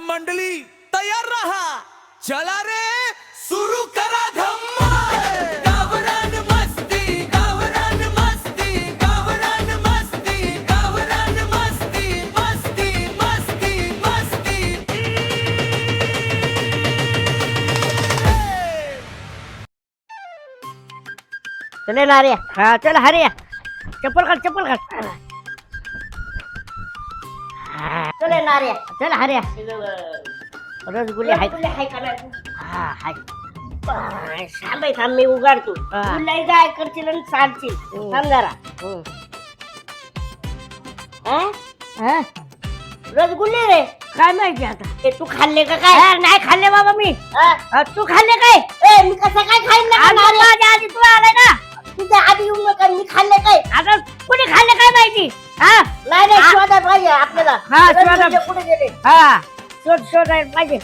मंडली तयार रहा, चला रे सुरू करा धम्माल. गावरान मस्ती, गावरान मस्ती, गावरान मस्ती, गावरान मस्ती, मस्ती मस्ती मस्ती. चले नारे, हा चल हरे, चप्पल काढ चले नारे, चल हरे. रसगुल्ले हाय हा हाय. थांबाय थांब, मी उघडतो. तू लय काय करशील आणि सांगशील. थांब जरा. रसगुल्ले रे, काय माहिती आता. ते तू खाल्ले का काय? नाही खाल्ले बाबा मी. तू खाल्ले काय? मी कसं काय खाईन ना. माझ्या आधी तू आलाय ना. तुझ्या आधी येऊन नका. मी खाल्ले काय? आता कुणी खाल्ले काय माहिती. नाही शोधा पाहिजे आपल्याला. रसगुल्ले कुठे गेले? शोधायला पाहिजे.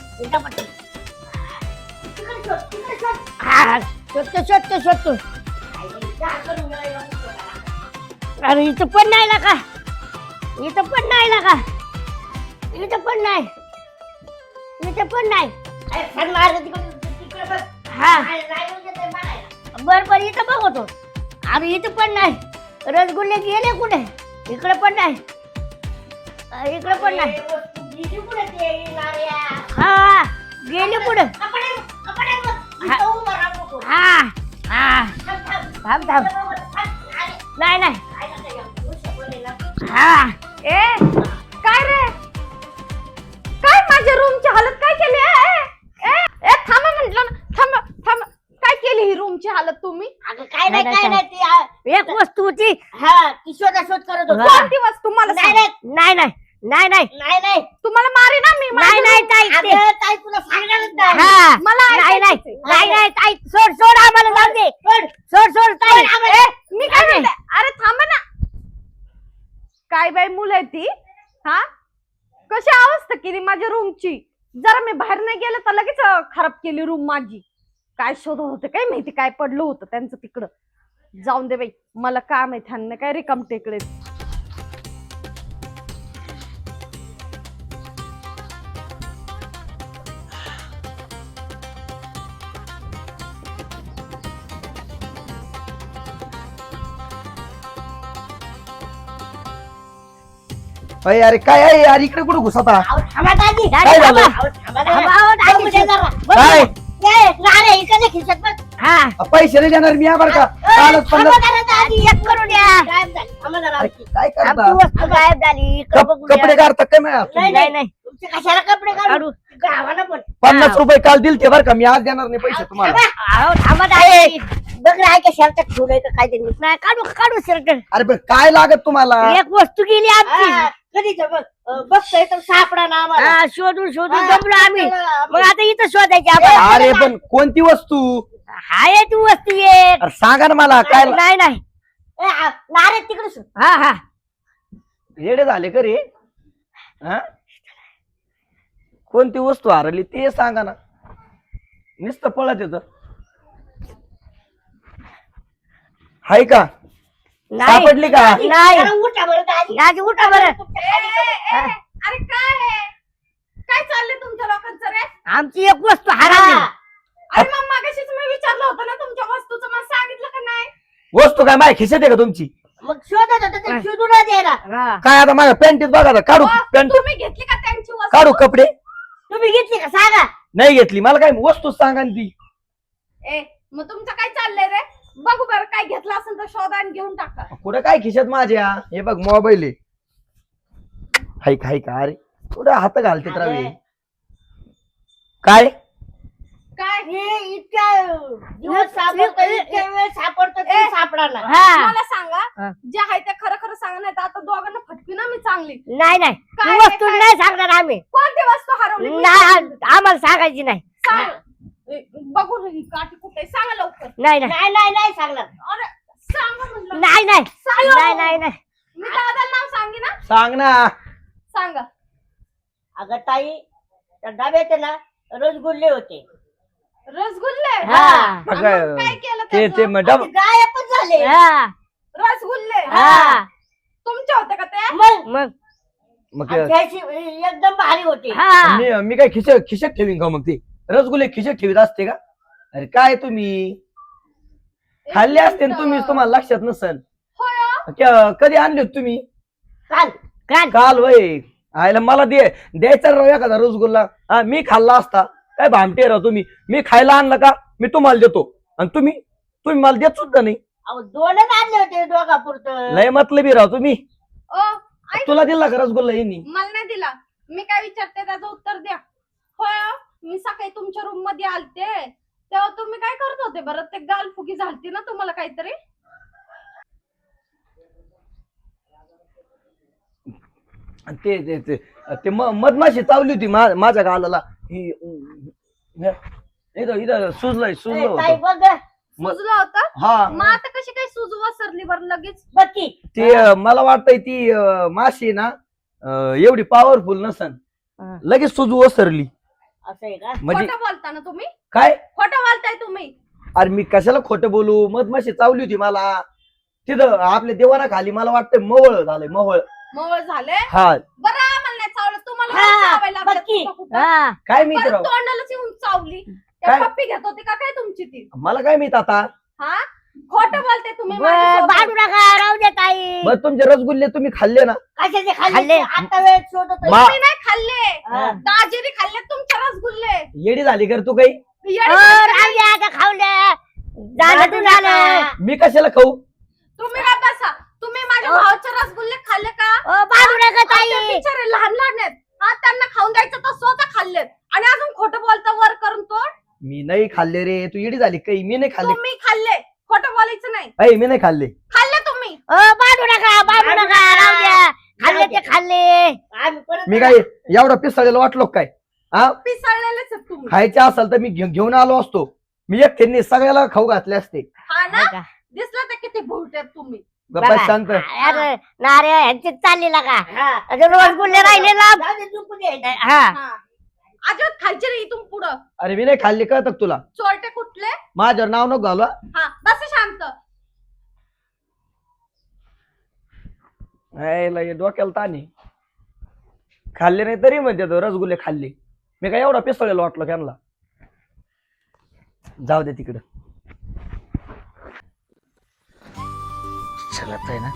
शोधतो. अरे इथं पण नाही ना का. इथं पण नाही. बर इथं बघतो. अरे इथं पण नाही. रसगुल्ले गेले कुठे? इकडे पण नाही. हा गेले कुठे? थांब. नाही. काय रे, काय माझ्या रूमची हालत काय केली आहे? थांबा म्हटलं ना. थांबा. काय केली ही रूमची हालत तुम्ही? अगं काय नाही ती एक वस्तू होती. ती शोध करत होती. कोणती वस्तू मला सांग. नाही तुम्हाला मारे ना मी. नाही ताई तुला सांगणारच नाही. मला नाही ताई सोड आम्हाला जाऊ दे. सोड ताई. मी काय म्हणते, अरे थांबा ना. काय बाई मुलं आहे ती. कशी अवस्था केली माझ्या रूमची. जरा मी बाहेर नाही गेले तर लगेच खराब केली रूम माझी. काय शोधत होते काय माहिती, काय पडलं होतं त्यांचं तिकडं. जाऊन दे बाई, मला काम आहे. त्यांना काय रिकाम टेकडे. अरे काय आहे यार, इकडे कुठे घुसता? काय झालं? काय पैसे नाही देणार मी बरं का. कालच 50 काय करता? कपडे काढता काय नाही कशाला कपडे काढू. गावाला पण 50 रुपये काल दिलते बरं का. मी आज देणार नाही पैसे तुम्हाला. बघ नाही का शर्ट ठेवलंय का काय तरी. नाही काढू शर्ट. अरे बरं काय लागत तुम्हाला? एक वस्तू गेली आमची. कधीच बघतोय तर सापडा ना आम्हाला. शोधून जमलो आम्ही. मग आता इथं शोधायची आपण. अरे पण कोणती वस्तू? हाय तू वस्तू एक. अरे सांगा ना मला काय. नाही नारे तिकडे. हा येडे झाले का रे? कोणती वस्तू हरली ते सांगा ना. नुसतं पळत येत. हाय का? सापडली का? नाही उठा बरं. अरे काय चाललंय तुमच्या लोकांचं रे? आमची एक वस्तू हरवली. अरे मग मागाशीच मी विचारलं होतं ना तुमच्या वस्तूचं. मला सांगितलं का नाही? वस्तू काय माझ्या खिशात आहे का तुमची? मग शोधत होतं ते शोधून द्यायला. काय आता माझ्या पॅन्टीत बघा काढू पॅन्ट. तुम्ही घेतली का त्यांची वस्तू? काढू कपडे. तुम्ही घेतली का सांगा. नाही घेतली. मला काय वस्तू सांगा ना ती. मग तुमचं काय चाललंय रे? बघू बरं, काय घेतलं असेल तर शोधा आणि घेऊन टाका. कुठं काय खिशात माझ्या? हे बघ मोबाईल आहे. हाय का? अरे कुठं हात घालते रावे. काय हे इतक्या दिवस सापडतो, इतक्या वेळ सापडतो ते सापडणार. मला सांगा, जे आहे ते खरं सांगा. नाही तर आता दोघांना फटकी ना मी चांगली. नाही काय वस्तू नाही सांगणार आम्ही. कोणती वस्तू हरवली? नाही आम्हाला सांगायची नाही. बघू ही काठी कुठे, सांगा लवकर. नाही सांगणार. अरे सांगा म्हणलं. नाही मी दादा नाव सांगे ना. सांग ना. सांगा. अगं ताई, त्या डब्यात ना रसगुल्ले होते. रसगुल्ले? मग काय केलं ते त्याचं? गायबच झाले. रसगुल्ले तुमचे होते का ते? मग मग आणि त्याची एकदम भारी होती मी काय खिशात ठेवीन का मग ते रसगुल्ले खिशात ठेवीत असते का? अरे काय तुम्ही खाल्ले असते ना तुम्ही, तुम्हाला लक्षात नसन. कधी आणले होते तुम्ही? काल काल काल वय आयला मला द्यायचा राव एखादा रसगुल्ला. हा मी खाल्ला असता. काय भामटे राव तुम्ही. मी खायला आणलं का मी तुम्हाला देतो आणि तुम्ही मला देत सुद्धा नाही. अहो, दोनच आणले होते दोघापुरतं. लय मतलबी राव तुम्ही. ओ ऐक, तुला दिला का रसगुल्ला यांनी? मला नाही दिला. मी काय विचारते त्याचं उत्तर द्या. होय मी सकाळी तुमच्या रूम मध्ये आलते तेव्हा तुम्ही काय करत होते बरं? ते गालफुगी झालती ना तुम्हाला काहीतरी? ते ते ते ते मधमाशी चावली होती माझ्या गालाला. इथं सुजलंय सुजलं ताई होतं. बघ सुजला होता? हा मग आता कशी काय सुजू वसरली बरं लगेच? बघी ते मला वाटतंय ती माशी ना एवढी पॉवरफुल नसन हा. लगेच सुजू ओसरली असं आहे का? म्हणजे खोटं बोलता ना तुम्ही? काय. खोटं बोलताय तुम्ही. अरे मी कशाला खोटं बोलू. मधमाशी चावली होती मला तिथं आपल्या देवाना खाली. मला वाटतंय मवळ झालंय मवळ. मवळ झाले हा बरं. आम्हाला नाही चावलं, तुम्हाला हा, नाही चावायला लागलं बघी. कुठं कुठं. हा. काय माहिती परत राव. तोंडालाच येऊन चावली. काय? त्या पप्पी घेत होती का काय तुमची ती? मला काय माहित आता. हा खोटं बोलते तुम्ही बरं, माझ्यासोबत. भांडू नका, राहू दे ताई. बरं तुमचे रसगुल्ले तुम्ही खाल्ले ना? कशाचे खाल्ले? आता वेळ शोधत होते. मा- तुम्ही नाही खाल्ले. हा. दाजीने खाल्ले तुमचे रसगुल्ले. येडी झाली कर तू काही. येडे अहो, झाले. राहू दे, आता खावलं. झालं तू झालं. मी कशाला खाऊ. तुम्ही काय बसा. तुम्ही माझ्या अ. भावाचे रसगुल्ले खाल्ले का? अहो, भांडू नका हा, ते ताई. बिचारे लहान लहान आहेत. हा त्यांना खाऊन द्यायचं तर स्वतः खाल्लेत आणि अजून खोटं बोलता वर करून तोड. मी नाही खाल्ले रे. तू येडी झाली काही. मी नाही खाल्ले. तुम्ही खाल्ले. खोटं बोलायचं नाही. ऐ मी नाही खाल्ले. खाल्ले तुम्ही. अहो, भांडू नका, राहू द्या. खाल्ले ते खाल्ले. मी काय एवढा पिसाळलेला वाटलो का काय? हा पिसळलेलेच आहेत तुम्ही. खायचे असेल तर मी घेऊन आलो असतो. मी एकट्याने सगळ्याला खाऊ घातले असते. हा ना? का? दिसलं ते किती भुलटेत तुम्ही. गप्पा शांत. अरे नारे ह्यांची चालली लागा. अजून रसगुल्ले राहिले ना. हा. हा. अजिबात खायचे रे इथून पुढं. अरे मी नाही खाल्ले कळत का तुला? चोरटे कुठले? माझ्यावर नाव नको घालू. हा बस शांत. डोक्याला ताणी. खाल्ले नाही तरी म्हणते तो रसगुल्ले खाल्ले. मी काय एवढा पिसळलेला वाटलो त्यांना. जाऊ दे तिकडं. चलत आहे ना.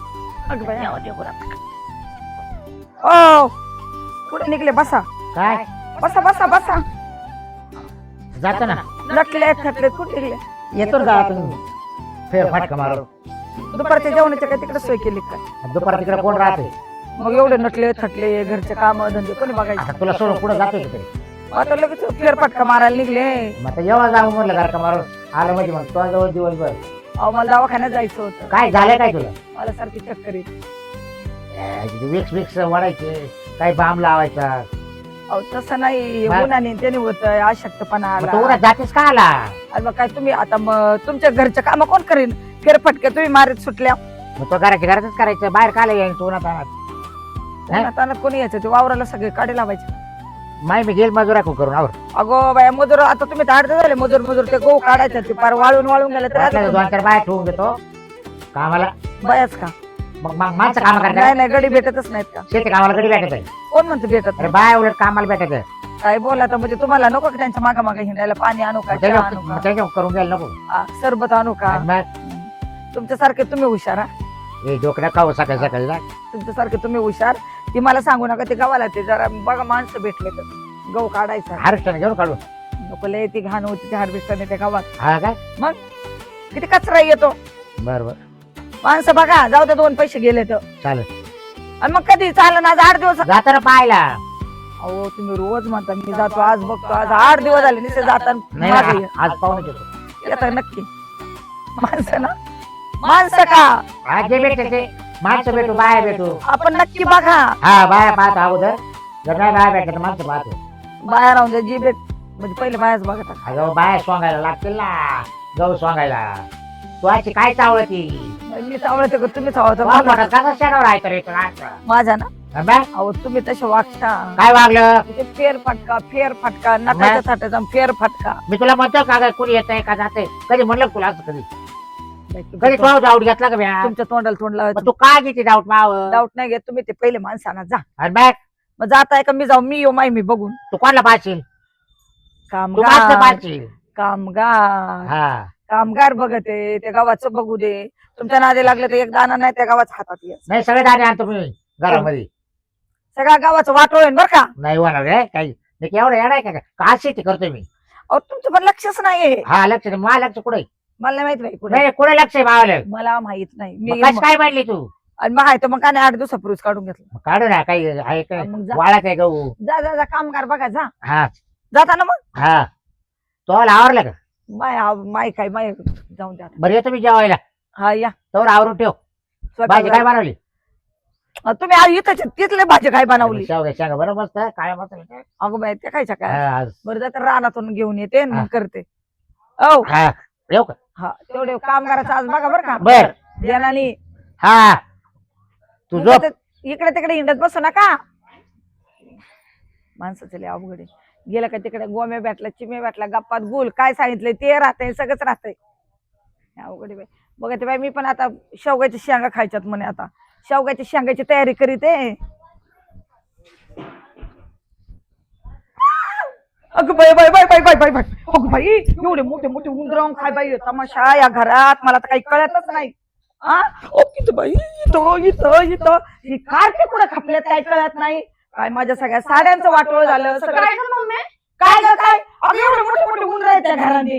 ओ कुठे निघले? बसा काय बसा बसा बसा. जातो ना. लटले थटले कुठे निघले? येतो जा तुम्ही फेर फाटका मारो. दुपारच्या जेवणाच्या काय तिकडे सोय केली काय? दुपार तिकडे कोण राहते? मग एवढे नटले थटले घरचे काम धंदे कोणी बघायचे? आता तुला सोडून पुढे जातोय तिकडे. आता लगेच फेरफटका मारायला निघले. मग आता जेव्हा जाऊ म्हटलं गारका मारून आलं म्हणजे मग तो जवळ दिवसभर अहो मला दवाखान्यात जायचं होतं. काय झालं काय तुला? मला सारखी चक्कर येते. विक्स विक्स वाढायचे काही बाम लावायचा. अहो तसं नाही. हा. उन्हाने त्याने होत अशक्तपणा मग आला. तो उन्हात जातेस का आला? आणि मग काय तुम्ही आता मग तुमच्या घरच्या काम कोण करीन? फेरफटके तुम्ही मारीत सुटल्या. मग तो घराच्या घरातच करायचं बाहेर काला यायचं उन्हात आणत. उन्हात आणत कोणी यायचं? ते वावराला सगळे काढे लावायचे. माय मी गेल मजुरा करून आवर अगो बाया मजूर आता तुम्ही तर अर्धे झाले. मजूर ते गहू काढायचे ते पार वाळून गेले तर वाटलं तर आता 2-4 बाय ठेवून घेतो कामाला. बयाच का? मग माणसं काम नाही करतात. नाही गडी भेटतच नाहीत का? शेती कामाला कधी भेटत आहे? कोण म्हणतो भेटत अरे नाही? बाय उलट कामाला भेटत आहे. काय बोला तर म्हणजे तुम्हाला नको का त्यांच्या मागा मागा हिंडायला? पाणी आणू का? चहा आणू का? त्याच्या करून घ्यायला नको. सरबत आणू का? आणि मग तुमच्यासारखे तुम्ही हुशार. हा? हे डोकं खाऊ सकाळी सकाळी जा. तुमच्यासारखे तुम्ही हुशार. ती मला सांगू नका. ते गावाला ते जरा बघा माणसं भेटले तर गहू काढायचा. हार्वेस्टरने घेऊन काढू. नको लय ती घाण होती त्या हार्वेस्टरने त्या गावात. हा काय? किती कचरा येतो. बर बर माणसं बघा जाऊ दे 2 पैसे गेले तर. चालेल. आणि मग कधी चाललं आज 8 दिवस. जातो ना पाहायला. अहो तुम्ही रोज म्हणता मी जातो आज बघतो. आज 8 दिवस झाले निसे नाही जातात. ना, आज पाहून येतो. येतात नक्की. माणसं ना. माणसं का? आज जे भेटते ते माणसं भेटू बाया भेटू. आपण नक्की बघा. हा बाया पाहतो अगोदर. जर नाही बाया भेटत तर माणसं पाहतो. बाया राहून द्या जी भेट म्हणजे पहिले बायाच बघा. अगं बाया सोंगायला लागतील ना गहू सोंगायला. तू अशी काय चावळती? मी चावळते का तुम्ही चावळता? कसा शेणावर आहे तर येतो ना. माझा ना. हा बा? अहो तुम्ही तसे वागता. काय वागलं? ते फेर फटका नटाचा थाटाचा फेर फटका. मी तुला म्हणतो का गं, कुणी येत का जाते? कधी म्हणलं का तुला असं कधी? कधी तो डाऊट घेतला का ब्या? तुमच्या तोंडाला तोंड मग लावायचं. तू काय घेते डाऊट माव? डाऊट नाही घेत. तुम्ही ते पहिले माणसाना जा. आणि बॅग मग जाताय का मी जाऊ, मी येऊ माय मी बघून. तू कोणाला पाहशील? तू माणसं कामगार पाहशील. कामगार हा कामगार बघत आहे, त्या गावाचं बघू दे. तुमच्या नादी लागलं तर एक दाना नाही त्या गावाच्या हातात येत. नाही सगळे दाणे आणतो मी घरामध्ये. सगळ्या गावाचं वाटोळ आहे बरं का. नाही होणार रे काही. मी एवढं येणार का का शेती करतोय मी. अहो तुमचं पण लक्षच नाहीये. हा लक्ष नाही. मला लक्ष कुठे? मला नाही माहित बाई कुठे. नाही कुठे लक्ष आहे मावाला? मला माहित नाही. मी कशी काय मांडली तू? आणि मग आहे तर मग काय नाही 8 दिवसापूर्वीच काढून घेतलं. मग काढू ना काही आहे काय मग जा. वाळा काय गहू. जा जा जा कामगार बघा जा. हा जाता ना मग. हा तो आवरला का? माय काय माय जाऊन द्या. बरं येतो मी जेवायला. हा या तर आवरून ठेव. भाजी काय बनवली? तुम्ही आज इथं तिथले भाजी काय बनवली? शेवगा शेंगा बरं मस्त काय मस्त. अगं बाई ते खायच्या काय. हा बरं जाते रानातून घेऊन येते आणि हा. मग करते. औ हा. येऊ का? हा तेवढे कामगाराचं आज बघा बरं का. बर देनानी हा तू झोप. इकडे तिकडे हिंडत बसू नका. माणसाचं लय अवघड आहे. गेलं का तिकडे गोम्या भेटला चिमे भेटला गप्पात गुल काय सांगितलंय ते राहतंय सगळंच राहतंय. अवघड आहे बाई. बघते बाई मी पण आता शेवग्याच्या शेंगा खायच्यात म्हणे. आता शेवग्याच्या शेंगाची तयारी करीत आहे. अगं बाई बाई बाई बाई बाई बाई बाई अगं बाई एवढे मोठे मोठे उंदरावून खाय बाई तमाशा या घरात. मला तर काही कळतच नाही. इथं बाई इथं इथं इथं ही कारके कुठं खपल्यात काय कळत नाही. काय माझ्या सगळ्या साड्यांचं वाटोळ झालं सगळं. काय ग मम्मी? काय ग काय अगं एवढे मोठे मोठे उंदर आहेत त्या घराने.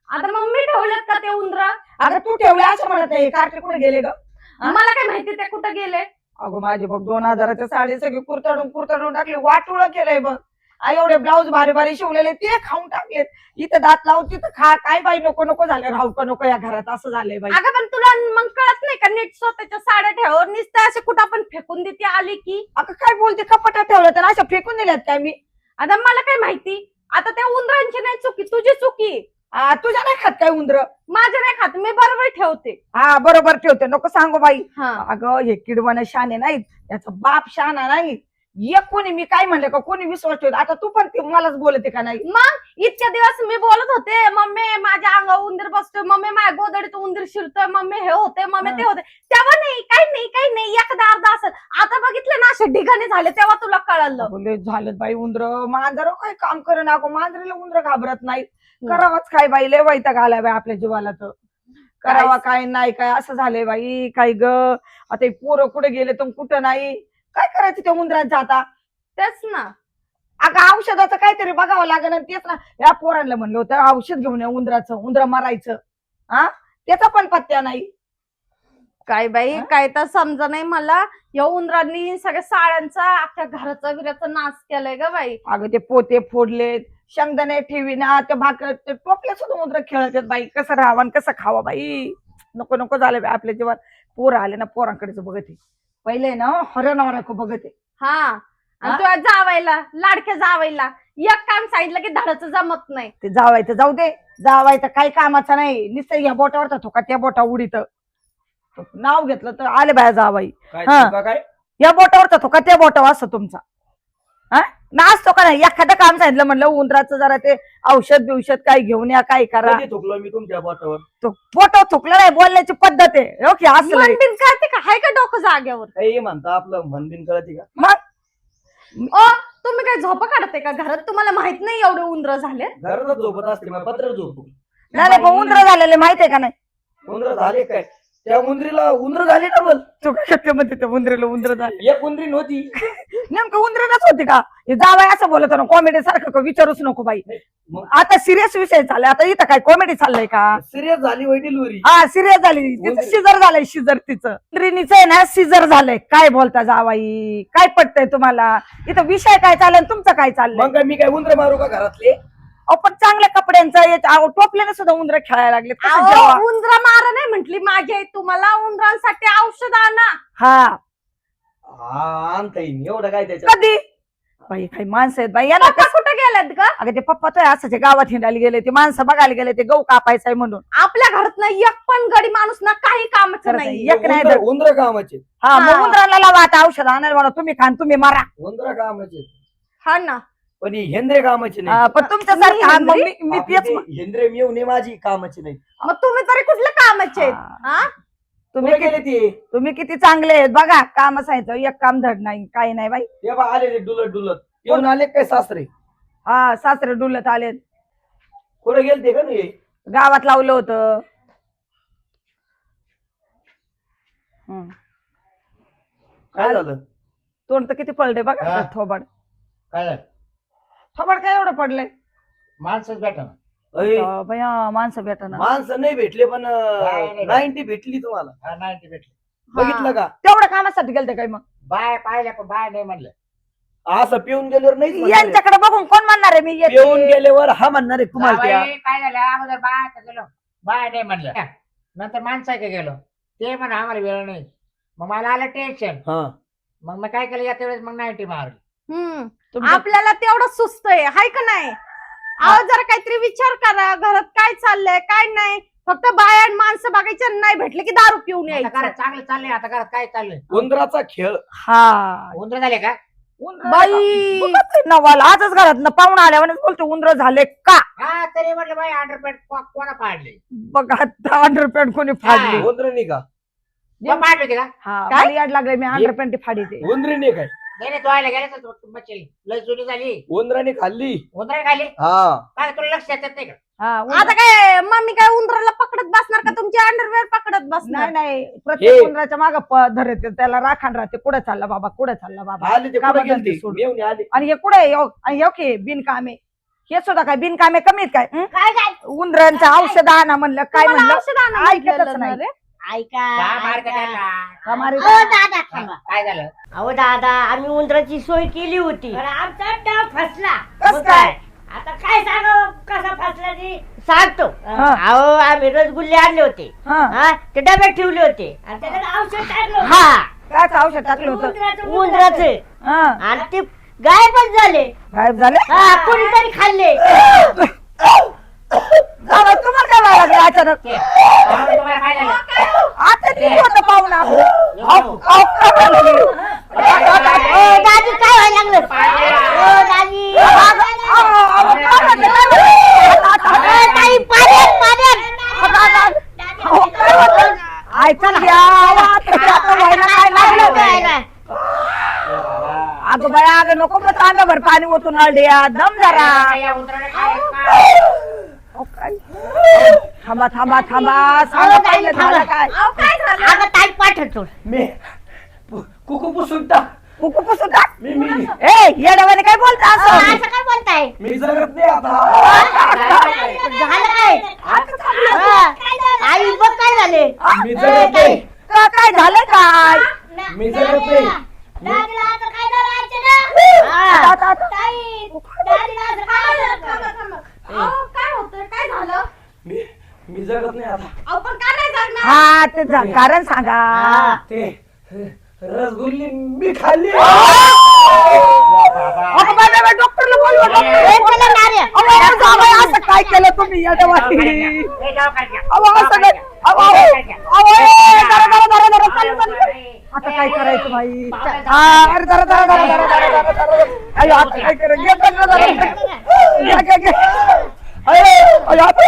आता मम्मी ठेवलेत का ते उंदरा? अगं तू ठेवले असं म्हणत आहे. कारके कुठे गेले ग? मला काय माहिती ते कुठं गेले. अगं माझे बघ 2000च्या साडी सगळी कुरतडून टाकली वाटोळ केलंय बघ. एवढे ब्लाऊज भारी भारी शिवलेले ते खाऊन टाकलेत. इथं दात लावून तिथं खा. काय बाई नको नको झालं राहू का नको या घरात असं झालंय बाई. अगं पण तुला मग कळत नाही का नीट स्वतःच्या साड्या ठेव नुसतं असे कुठं आपण फेकून देते आली की. अगं काय बोलते कपाटात ठेवलं तर अशा फेकून दिल्यात काय मी. आता मला काय माहिती. आता त्या उंदरांची नाही चुकी तुझी चुकी. तुझ्या नाही खात काय उंदर? माझ्या नाही खात मी बरोबर ठेवते. हा बरोबर ठेवते नको सांगू बाई. हा अगं हे किडवाना शाने नाहीत त्याचा बाप शाना नाही. एक कोणी मी काय म्हणलं का कोणी विश्वास ठेवत. आता तू पण मलाच बोलते का नाही. मग इतक्या दिवस मी बोलत होते मम्मी माझ्या अंगावर उंदीर बसतोय मम्मी माझ्या गोदडीत उंदीर शिरतोय मम्मी हे होते मम्मी ते होते तेव्हा नाही काही नाही एकदा अर्धा असत. आता बघितलं ना असे ढिगाणे झाले तेव्हा तुला कळलं. बोले झालं बाई उंदर मांजर काय काम करे ना मांजरीला उंदर घाबरत नाही. करावाच काय बाई लय वैताग आलाय बाई आपल्या जीवाला तर. करावा काय नाही काय असं झालंय बाई काय ग. आता पोरं कुठे गेले तर कुठं नाही. काय करायचं त्या उंदरांचं आता. तेच ना. अगं औषधाचं काहीतरी बघावं लागेल. आणि तेच ना या पोरांना म्हणलं होतं औषध घेऊन या उंदराचं उंदरा मारायचं. त्याचा पण पत्त्या नाही. काय बाई काय तर समजा नाही मला. या उंदरांनी सगळ्या साड्यांचा अख्ख्या घराचा बिराचा नाश केलाय ग बाई. अगं ते पोते फोडलेत शेंगदाणे ठेवी ना त्या भाकर ते टोपल्या सुद्धा उंदर खेळत आहेत बाई. कसं राहावं कसं खावं बाई. नको नको झालं बाई आपल्या जीवात. पोरं आले ना पोरांकडेच बघते. पहिले ना हरण बघते. हा आणि तुला जावायला लाडक्या जावायला एक काम सांगितलं की धडाचं जमत नाही. ते जावायचं जाऊ दे. जावायचं काही कामाचं नाही. नुसतं या बोटावर तर थोका त्या बोटा उडीत नाव घेतलं तर आले बाया जावाई. काय या बोटावर तर थोका त्या बोटावर असं तुमचा ना असतो का नाही. एखादं काम सांगितलं म्हणलं उंदराचं जरा ते औषध बिवषध काय घेऊन या काय करा. थुकलो मी तुमच्या बोटावर? तो बोटावर थुकलं नाही बोलण्याची पद्धत आहे. हो की असं नाही. मनबिन कळते का हाय का डोकं जाग्यावर. काही म्हणता आपलं मनबिन कळते का? मग ओ तुम्ही काय झोपा काढते का घरात. तुम्हाला माहित नाही एवढे उंदर झाले. घरातच झोपत असते मग पत्र झोपू. नाही पण उंदर झालेले माहितीये का नाही. उंदर झाले काय? त्या उंदरीला उंदर झाले डबल. तू काय शक्य म्हणते त्या उंदरीला उंदर झाले. एक उंदरी नव्हती. नेमकं उंदरच होती का? हे जावाय असं बोलत ना कॉमेडी सारखं विचारूच नको बाई. मग आता सिरियस विषय चाललाय. आता इथं काय कॉमेडी चाललंय का? सिरियस झाली वय डिलिव्हरी. हा सिरियस झाली. तिचं शिजर झालंय शिजर तिचं. उंदरीचं आहे ना सिजर झालंय. काय बोलता जावाई काय पटतंय तुम्हाला? इथं विषय काय चाललाय तुमचं काय चाललंय? मग काय मी काय उंदर मारू का घरातले? पण चांगल्या कपड्यांचं टोपल्याने सुद्धा उंदर खेळायला लागले. उंदरा मारा नाही म्हंटली माझी आई तुम्हाला. उंदरांसाठी औषध आणा. हा आणता येईल एवढं काय त्याच्यात. कधी बाई काही माणसं आहेत बाई यांना पप्पा कुठे गेलेत का? अगं ते पप्पा तो असं गावात हिंडायला गेले. ते माणसं बघायला गेले. ते गहू कापायचंय म्हणून. आपल्या घरात ना एक पण गडी माणूस ना काही कामाचं खरंच नाही. आहे. एक नाही तर- उंदर कामाचे. हा मग हा. उंदराला लावा आता औषध आणायला म्हणा. तुम्ही खान तुम्ही मारा. उंदर कामाचे हा ना. पण ही हेंद्रे कामाची हा, नाही. पण तुमच्यासारखं हा, मग मी आपली तेच ती हेंद्रे मिळवणे माझी कामाची नाही. मग तुम्ही तरी कुठल्या कामाचे आहेत? हा. हा? तुम्ही कुठे गेले ते तुम्ही किती चांगले आहेत बघा. काम असायचं एक काम धड नाही काही नाही बाई. ते बा आले ते डुलत डुलत येऊन आले काय सासरे हा सासरे डुलत आलेत. कुठे गेलते का नाही गावात लावलं होतं. हम्म. काय झालं तोंड तर किती पडले बघा हा. थोबड. काय झालं? थोबड काय एवढं पडलंय. माणसंच भेटा ना. अय, भया माणसं भेटना. माणसं नाही भेटले पण नाही. 90 भेटली तुम्हाला हा, नाही ते भेटले. बघितलं का तेवढं कामासाठी गेलते काय मग. बाय पाहिल्या पण बाय नाही म्हणलं. असं पिऊन गेल्यावर नाही यांच्याकडे बघून कोण म्हणणार आहे मी येते? पिऊन गेल्यावर हा म्हणणार आहे तुम्हाला त्या. बाई, काय झालं अगोदर बाय गेलो बाय नाही म्हणलं. नंतर माणसा का गेलो ते म्हणा आम्हाला वेळ नाही. मग मला आलं टेन्शन. हा मग मी काय केलं याच्या वेळेस मग 90 मारली. तुमच्या- आपल्याला तेवढं सुचतंय हाय का नाही. अहो जरा काहीतरी विचार करा घरात काय चाललंय काय नाही. फक्त बाया आणि माणसं बघायचं नाही भेटले की दारू पिऊन आता यायचं. घरात चांगलं चाललंय. आता घरात काय चाललंय उंदराचा खेळ हा उंदर झाले का? बाई नवाला आजच घरात पाहुणा आल्यावर बोलतो उंदर झाले का. हा तरी म्हटलं बाई अंडरपॅन्ट कोणा पाडले? बघा अंडरपॅन्ट कोणी फाडली. उंदरणी का पाडले होते का? हा मला याड लागले मी अंडरपॅन्ट फाडी ते. उंदरीने काय नाही नाही धुवायला गेले मच्छी लय जुनी झाली. उंदराने खाल्ली उंदर खाली हा काय तुला लक्षात येत नाही का? हा आता काय मम्मी काय उंदराला पकडत बसणार का तुमची अंडरवेअर पकडत बसणार. नाही नाही प्रत्येक हे. उंदराच्या माग धरते त्याला राखण राहते. कुठे चालला बाबा कुठे चालला बाबा. आले ते का कुठे बदलते गेलते सोड. मेवणे आले आणि हे कुठे आणि हे की बिनकामे हे सुद्धा काय बिनकामे कमीत काय हं? काय काय उंदरांचं औषध आणा म्हणलं काय तुम्हाला म्हणलं औषध आणून ऐकतच दिलेलं नाही. ना रे. ऐका का मार ऐका. का कमारी अहो दादा थांबा. काय झालं? अहो दादा आम्ही उंदराची सोय केली होती पण आमचा डाव फसला. कस मग काय? आता काय सांगावं कसा फसला ते सांगतो. हा. अहो आम्ही रसगुल्ले आणले होते. हा. हा ते डब्यात ठेवले होते आणि त्याच्यात औषध टाकलं होतं. हा काय औषध टाकलं होतं. उंदराचे हा आणि ते गायबच झाले. गायब झाले. हा कोणीतरी खाल्ले. जावई, तुम्हाला काय व्हायला लागलं अचानक. तुम्हाला काय झालं? आता किती होतं पाहुणा. दादी काय व्हायला लागलं. दादी ताई पाण्यात पाण्यात. ऐकून घ्या व्हायला काय लागलं. अगं बाया अगं नको मग तांब्याभर पाणी ओतून आळड्या दम जरा. या उंदराने काय? अहो, काय? थांबा थांबा थांबा सांगा पहिलं झालं काय. अगं ताई पाठवतो. मी कुकू पुसून टाक कुकू पुसून टाक. मी मी ए येड्यावाने काय बोलता असं. असं काय बोलताय. मी जगत नाही आता झालं काय. हा. आई बघ काय झाले. मी जगत नाही काय झालं काय. मी जगत नाही आता- आता- काय होतं काय झालं. मी जगत नाही आता आपण का नाही जाणार. हा ते कारण सांगा. ते रसगुल्ली मी खाल्ली डॉक्टरला बोलवा. असं काय केलं तुम्ही येड्यावानी. हे जाऊ काय घ्या. अहो, असं काय. अहो, अहो, जरा. आता काय करायचं बाई. अरे जरा. अयो आता काय करायचं. घे पण जरा. घे. अयो आता